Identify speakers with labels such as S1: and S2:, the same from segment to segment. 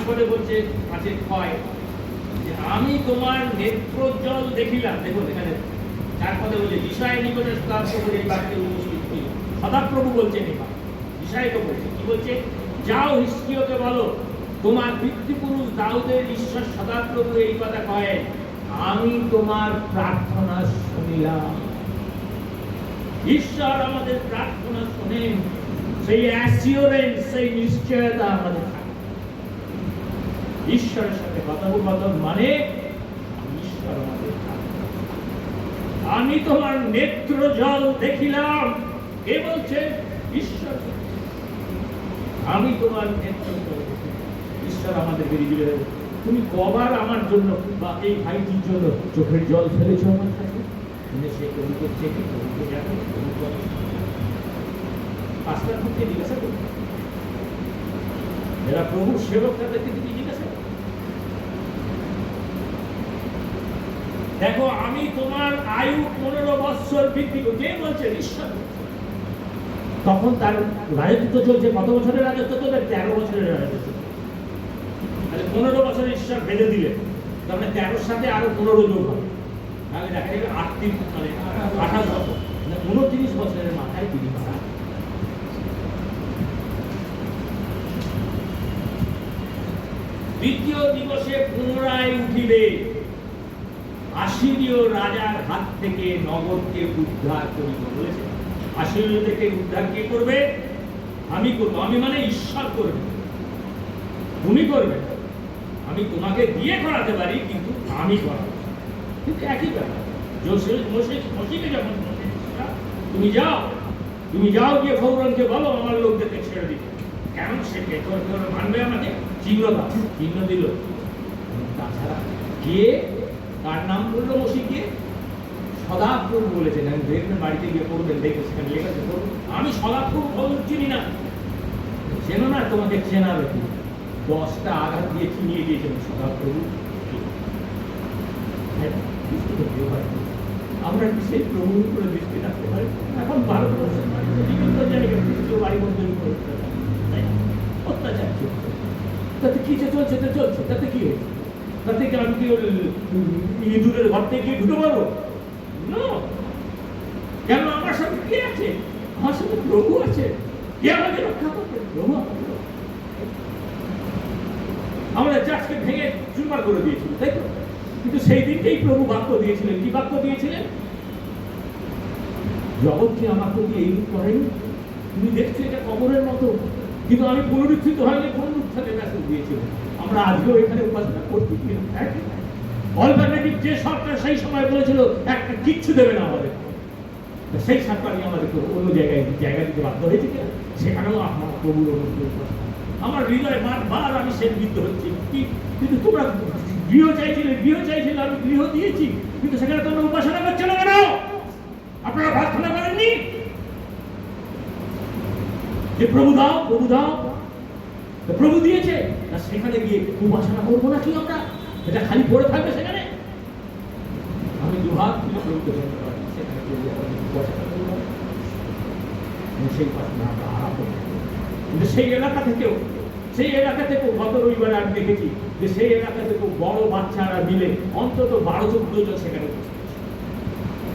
S1: পদে বলছে, 5:6 যে আমি তোমার নেত্রোজ্জ্বল দেখিলাম। দেখুন এখানে 4 পদে বলছে ঈশায় নিকটে সদাপ্রভু এই বাক্যে উপস্থিত হইল। সদাপ্রভু বলছেন এবার, ঈশায় তো বলছে, কি বলছে? যাও হিজকিয়াকে বলো, তোমার পিতৃপুরুষ দাউদের ঈশ্বর সদাপ্রভু এই কথা কয়, আমি তোমার প্রার্থনা শুনিলাম। ঈশ্বর আমাদের প্রার্থনা শোনেন, সেই অ্যাসিওরেন্স, সেই নিশ্চয়তা আমাদের থাকে। ঈশ্বরের সাথে কথোপকথন মানে ঈশ্বর আমাদের থাকে। আমি তোমার নেত্র জল দেখিলাম, কে বলছে? ঈশ্বর। আমি তোমার নেত্র জল দেখিলাম, ঈশ্বর আমাদের বেরিয়ে দিল। তুমি কবার আমার জন্য বা এই ভাইটির জন্য চোখের জল ফেলেছ আমার কাছে? সে কবিকে চেকে, কবিকে দেখো, পাঁচটার মধ্যে জিজ্ঞাসা করবে, যারা প্রভুর সেবক তাদেরকে তিনি জিজ্ঞাসা করবে, দেখো আমি তোমার আয়ু 15 বৎসর বৃদ্ধি করছি। কে বলছে? ঈশ্বর। তখন তার রাজত্ব চলছে কত বছরের রাজত্ব? তো 13 বছরের রাজত্ব। তাহলে 15 বছর ঈশ্বর বেঁধে দিলেন, তার মানে 13 সাথে আরো 15 যোগ হবে, তাহলে দেখা যাবে 28 মানে 28 বছর, 29 বছরের মাথায় তিনি মারা। দ্বিতীয় দিবসে পুনরায় উঠিবে, আশিরীয় রাজার হাত থেকে নগরকে উদ্ধার করিব। বলেছে আশিরীয় থেকে উদ্ধার কে করবে? আমি করবো। আমি মানে ঈশ্বর করবে, তুমি করবে। আমি তোমাকে দিয়ে করাতে পারি, কিন্তু আমি করাবো। কিন্তু একই ব্যাপার। মসিকে যখন তুমি যাও গিয়ে ফৌরনকে বলো আমার লোকদেরকে ছেড়ে দিতে। কেন? সে মানবে আমাকে? চিহ্ন দিল। তাছাড়া কে তার নাম বললো? মসিকে সদাপ্রভু বলেছেন। আমি দেখবেন বাড়িতে গিয়ে পড়বেন, দেখে সেখানে লেখা আছে, আমি সদাপ্রভু চিনি না। চেনো না? তোমাকে চেনাবে কি? 10টা আঘাত দিয়ে চিনিয়ে দিয়েছেন সদাপ্রভু। আমরা কি সেই প্রভুর উপরে দৃষ্টি রাখতে পারি? এখন ভারতবর্ষের বিভিন্ন জায়গায় বাড়ি বন্ধের উপরে অত্যাচার চলছে, তাতে কি যে চলছে? তাতে কি হয়েছে? তাতে কি আমি কি ইঁদুরের ঘর থেকে গিয়ে ঢুকে পারবো? কেন? আমার সাথে কে আছে? আমার সাথে প্রভু আছে। কে আমাকে রক্ষা করবে? প্রভু। আমরা চার্চকে ভেঙে চুরমার করে দিয়েছিল, তাই তো? কিন্তু সেই দিনকেই প্রভু বাক্য দিয়েছিলেন। কি বাক্য দিয়েছিলেন? জগৎ কি আমার প্রতি এইরূপ করেনি? তুমি দেখছো এটা কবরের মতো, কিন্তু আমি পুনরুত্থিত হয়নি, পুনরুত্থানের মেসেজ দিয়েছিলেন। আমরা আজকেও এখানে উপাসনা করতে কি অল্টারনেটিভ যে সরকার সেই সময় বলেছিল একটা কিচ্ছু দেবে না আমাদের, সেই সরকারই আমাদেরকে অন্য জায়গা দিতে বাধ্য হয়েছে। সেখানেও আমার প্রভুর আমার হৃদয় বারবার আমি সে বৃদ্ধ হচ্ছি। কিন্তু তোমরা গৃহ চাইছিলে, আমি গৃহ দিয়েছি, কিন্তু সেখানে তোমরা উপাসনা করছো না কেন? আপনারা প্রার্থনা করেননি যে প্রভু দাও, প্রভু দিয়েছে না? সেখানে গিয়ে উপাসনা করবো না কি আমরা? এটা খালি পড়ে থাকবে সেখানে? আমি দুহাত তুলে প্রভুকে ধন্যবাদ, সেখানে উপাসনা করবো, সেই উপাসনা আমরা আরম্ভ করবো। কিন্তু সেই এলাকা থেকেও গত রবিবারে আমি দেখেছি যে সেই এলাকা থেকেও বড় বাচ্চারা মিলে অন্তত 12-14 জন সেখানে।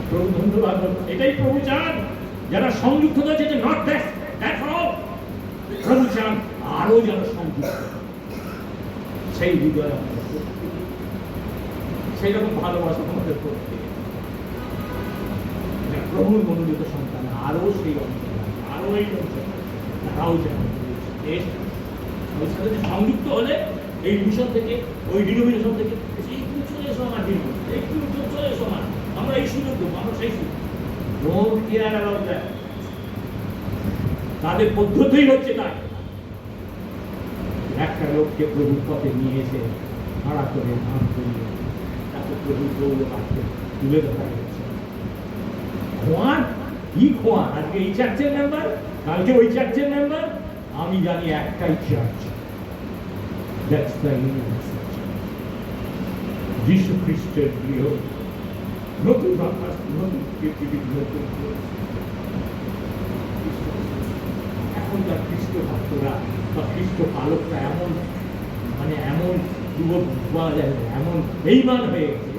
S1: প্রভু ধন্যবাদ। এটাই প্রভু চান, যারা সংযুক্ত হয়েছে, যে নট দ্যাট প্রভু চান আরো যেন সংযুক্ত, সেই হৃদয় আমাদের, সেই রকম ভালোবাসা আমাদের করতে। প্রভুর মনোনীত সন্তান আরো সেই অঞ্চল, আরো এই অঞ্চল, তারাও যেন ওই সাথে সংযুক্ত হলে এই মিশন থেকে, ওই ডিনোমিনেশন থেকে একটু চলে এসো আমার দিন, একটু চলে এসো আমার, আমরা এই সুযোগ দেবো, আমরা সেই সুযোগ। Don't care about that. তাদের পদ্ধতিই হচ্ছে তাই। একটা লোককে প্রভুর পথে নিয়ে এসে ভাড়া করে ধান করিয়ে তাকে প্রভুর গৌর বাক্যে তুলে ধরা হয়েছে। খোয়ান কি খোয়ান? আজকে এই চার্চের মেম্বার, কালকে ওই চার্চের মেম্বার। আমি জানি একটাই church, that's the universal church, যীশু খ্রিস্টের গৃহ, নতুন আকাশ, নতুন পৃথিবী, নতুন। এখনকার খ্রিস্ট ভক্তরা বা খ্রিস্ট পালকরা এমন যুবক বলা যায় না, এমন বেইমান হয়ে গেছে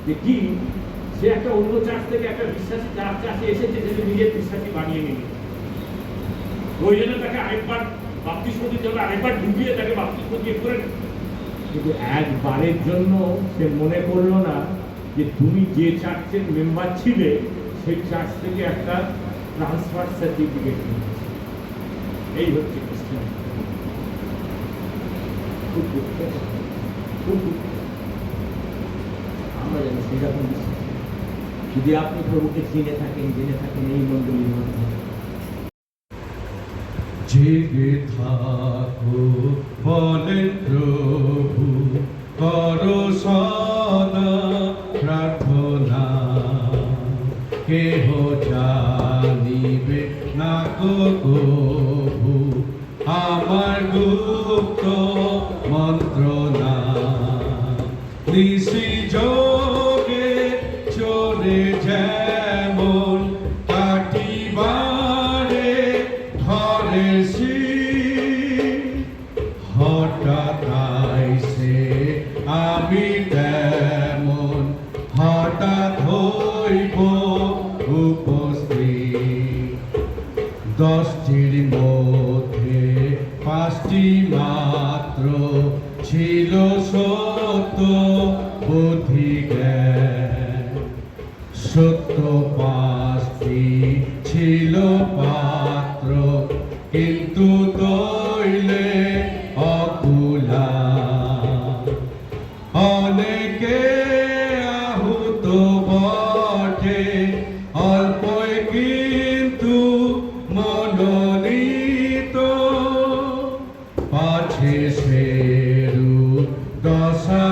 S1: যে কি সে একটা অন্য চার্চ থেকে একটা বিশ্বাসী চার্চে এসেছে, যে নিজের বিশ্বাসী বানিয়ে নিল। ওই জন্য তাকে আরেকবার বাপ্তিস্ম দিতে হবে, আরেকবার ডুবিয়ে তাকে বাপ্তিস্ম দিয়ে করে। কিন্তু একবারের জন্য সে মনে করলো না যে তুমি যে চার্চের মেম্বার ছিলে সেই চার্চ থেকে একটা ট্রান্সফার সার্টিফিকেট নিয়েছে। এই হচ্ছে খ্রিস্টান। খুব দুঃখ, খুব দুঃখ। আমরা যেন সেরকম বিশ্বাস। যদি আপনি প্রভুকে চিনে থাকেন, জেনে থাকেন এই মন্ডলীর মধ্যে,
S2: জেগে থাকো বলেন প্রভু, করো সদা প্রার্থনা, কেহ জানিবে না কবু আমার গুপ্ত মন্ত্রণা। নিশি যোগে চলে যেমন কাটিবারে ধরেছি, হঠাৎ আইসে আমি তেমন হঠাৎ হইব উপস্থিত। 10টির মধ্যে 5টি মাত্র ছিল সত্য বুদ্ধি জ্ঞান, সত্য 5টি ছিল পাত্র, কিন্তু তৈলে অকুলা। অনেকে আহুত বটে অল্পই কিন্তু মনোনীত, পাছে সেরূপ দশা